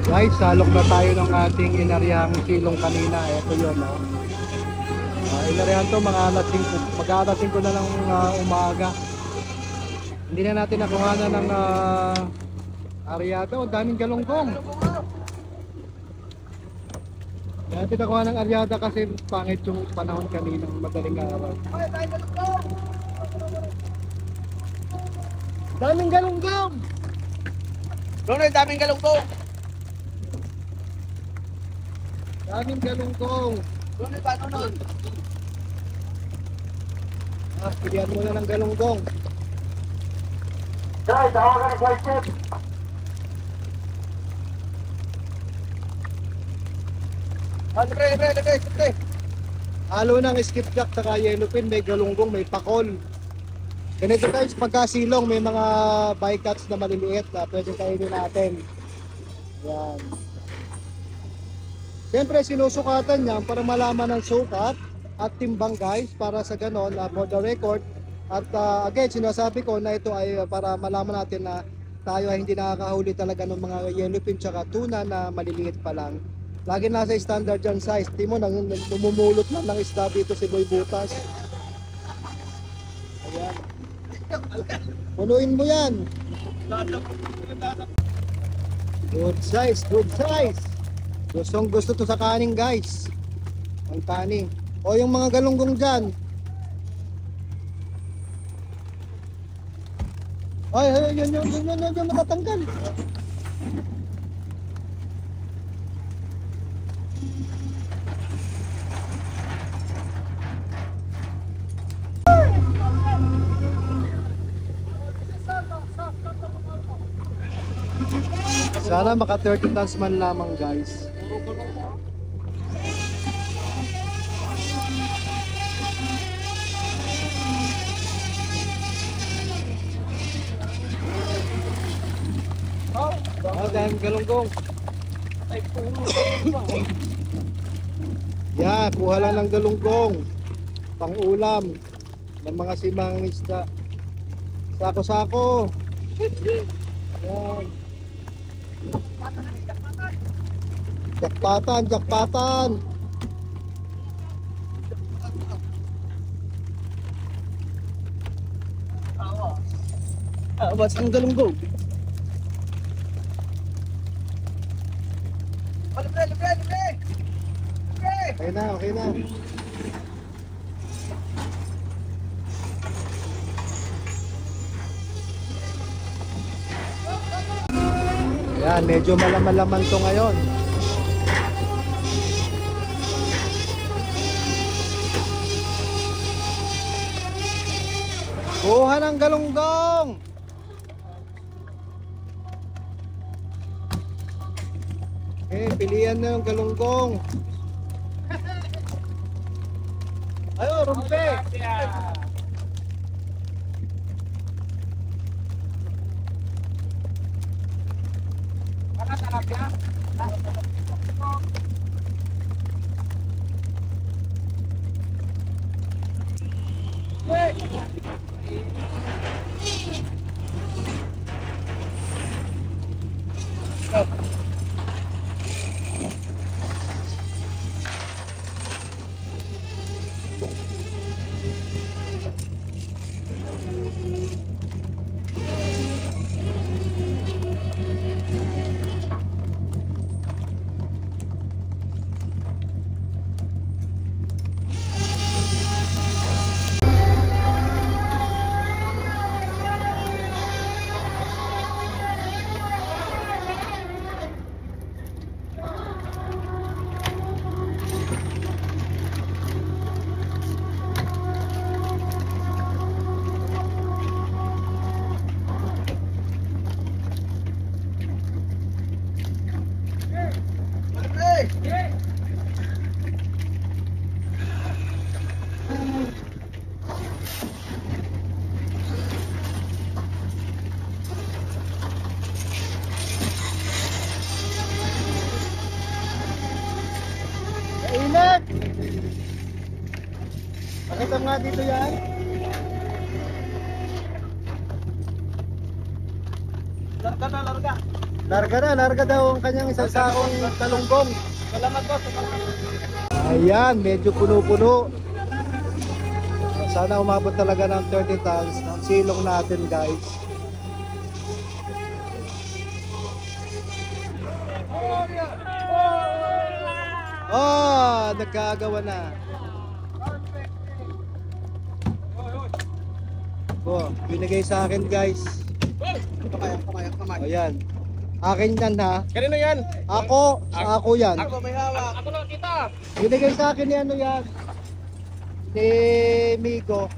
Guys, salok na tayo ng ating inaryang silong kanina. Ito yun, no? Inaryahan to mga alas 5. Mag-alas 5 na ng umaga. Hindi na natin nakuha na ng aryata. O, daming galunggong. Hindi natin nakuha ng aryata kasi pangit yung panahon kanina. Madaling araw. Daming galunggong! Doon ay daming galunggong. Daming galunggong! Doon ay paano nun? Pilihan mo na ng galunggong. Guys, tawagan ng flight check. Libre. Halo ng skipjack saka yellowfin, may galunggong, may pakol. Ganito guys, pagkasilong may mga bycatch na maliliit na pwede kainin natin. Yan. Siyempre sinusukatan niyan para malaman ang sukat at timbang guys, para sa ganon for the record. At again, sinasabi ko na ito ay para malaman natin na tayo ay hindi nakakahuli talaga ng mga yellowfin tsaka tuna na maliliit pa lang. Lagi nasa standard yan size. Timo, namumulot lang ng isda dito si Boy Butas. Ayan. Punuin mo yan. Good size, good size. Gusto to sa kaning guys. Ang kaning. O yung mga galunggong dyan. Ay, yun matatanggal. Sana maka 30 tons man lamang guys. Dahil galunggong. Yan, kuha lang ng galunggong. Pang ulam ng mga simang isda. Sako-sako. Yan. Jakpatan. Awas ang galunggong. Libre. Okay na. Yan, medyo malaman to ngayon. Kuha ng galunggong! Pilihan na yung galunggong. Ayo, rumpe! Init! Pakita nga dito yan. Larga. Larga daw ang kanyang isang sakong talunggong. Salamat boss. Ayan, medyo puno-puno. Sana umabot talaga ng 30 tons ang silong natin, guys. Oh, nagkagawa na. Oh, binigay sa akin, guys. Kamay. Ayan. Akin yan, ha. Kanino yan? Ako yan. Ako may hawak. Ako lang kita. Binigay sa akin ni ano yan. Ni Migo.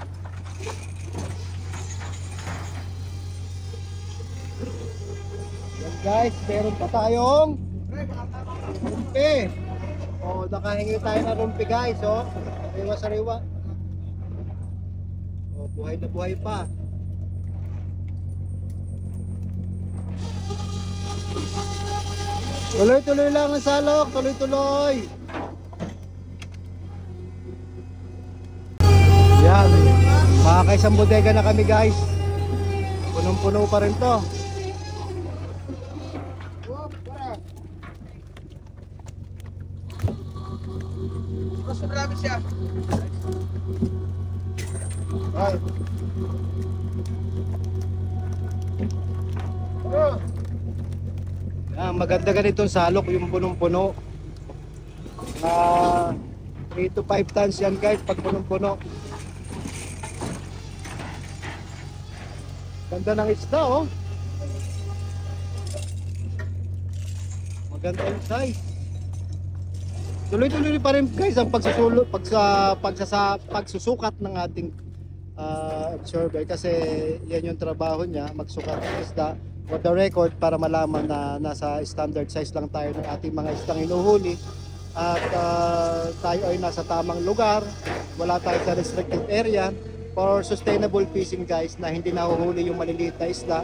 Yan, guys, meron pa tayong rumpi. Oh, nakahingi tayo ng rumpi, guys, oh. Sariwa. Oh, buhay na buhay pa. Tuloy-tuloy lang ang salok, tuloy-tuloy. Yan, makakaisang bodega na kami, guys. Punong-puno pa rin to. Mas marami siya. Ay. Maganda ganitong salok, yung punong-puno. 3 to 5 tons yan, guys, pag punong-puno. Ganda ng isda, oh. Maganda yung size. Tuloy-tuloy pa rin, guys, ang pagsusukat ng ating observer, kasi yan yung trabaho niya, magsukat ng isda for the record, para malaman na nasa standard size lang tayo ng ating mga isdang hinuhuli, at tayo ay nasa tamang lugar, wala tayo sa restricted area for sustainable fishing, guys, na hindi nahuhuli yung maliliit na isda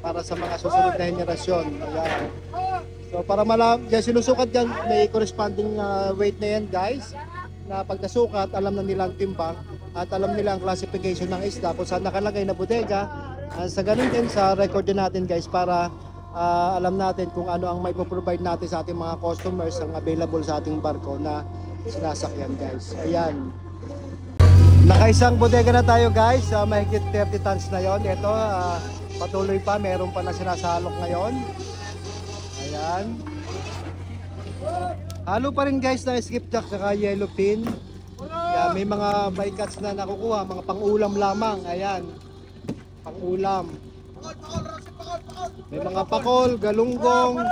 para sa mga susunod na henerasyon. Ayan. So para dyan sinusukat dyan, may corresponding weight na yan, guys, na pag nasukat, alam na nilang timbang at alam nila ang classification ng isda kung saan nakalagay na bodega. Sa ganun din sa record din natin, guys, para alam natin kung ano ang may provide natin sa ating mga customers ang available sa ating barko na sinasakyan, guys. Ayan. Nakaisang bodega na tayo, guys. Mahigit 30 tons na yon. Ito, patuloy pa, meron pa na sinasalok ngayon. Ayan. Halo pa rin, guys, na skipjack saka yellowfin. Ayan, may mga bycatch na nakukuha, mga pang-ulam lamang. Ayan, pang-ulam. May mga pakol, galunggong.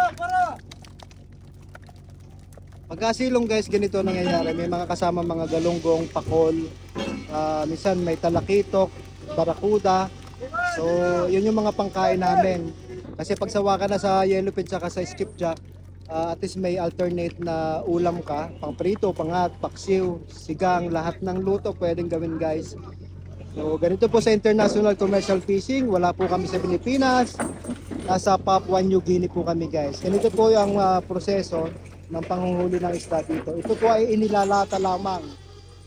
Pagkasilong, guys, ganito nangyayari. May mga kasama mga galunggong, pakol. Minsan may talakitok, barakuda. So, yun yung mga pangkain namin. Kasi pag sawa ka na sa yellowfin saka sa skipjack, at least may alternate na ulam ka, pang prito, pangat, paksiw, sigang, lahat ng luto pwedeng gawin, guys. So ganito po sa international commercial fishing, wala po kami sa Pilipinas, nasa Papua New Guinea po kami, guys. Ganito po yung proseso ng panghuhuli ng isda dito. Ito po ay inilalata lamang,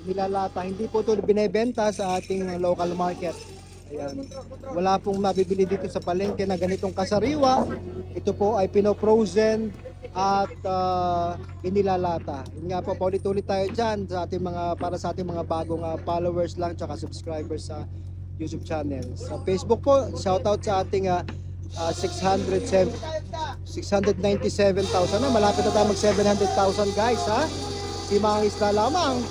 inilalata, hindi po ito binebenta sa ating local market. Ayan. Wala pong mabibili dito sa palengke na ganitong kasariwa. Ito po ay pino-frozen at inilalata. Yun nga po, paulit-ulit tayo dyan sa ating para sa ating mga bagong followers lang tsaka subscribers sa YouTube channel. Sa Facebook po, shoutout sa ating 697,000 na. Malapit na tayo mag 700,000, guys, ha? Si mga isla lamang.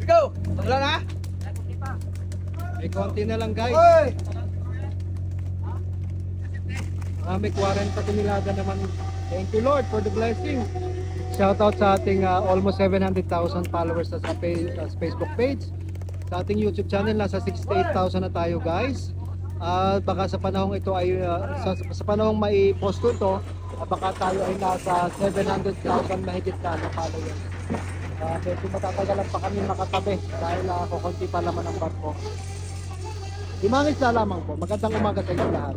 Go! Wala na? May konti na lang, guys. May 40 tonelada naman. Thank you, Lord, for the blessing. Shoutout sa ating almost 700,000 followers sa Facebook page. Sa ating YouTube channel, nasa 68,000 na tayo, guys. Baka sa panahong ito ay sa panahong may posto ito, baka tayo ay nasa 700,000 mahigit na followers. Medyo matatagalan pa kami makatabi dahil kukunti pa naman ang barko. Limang isla lamang po. Magandang umaga sa inyo lahat.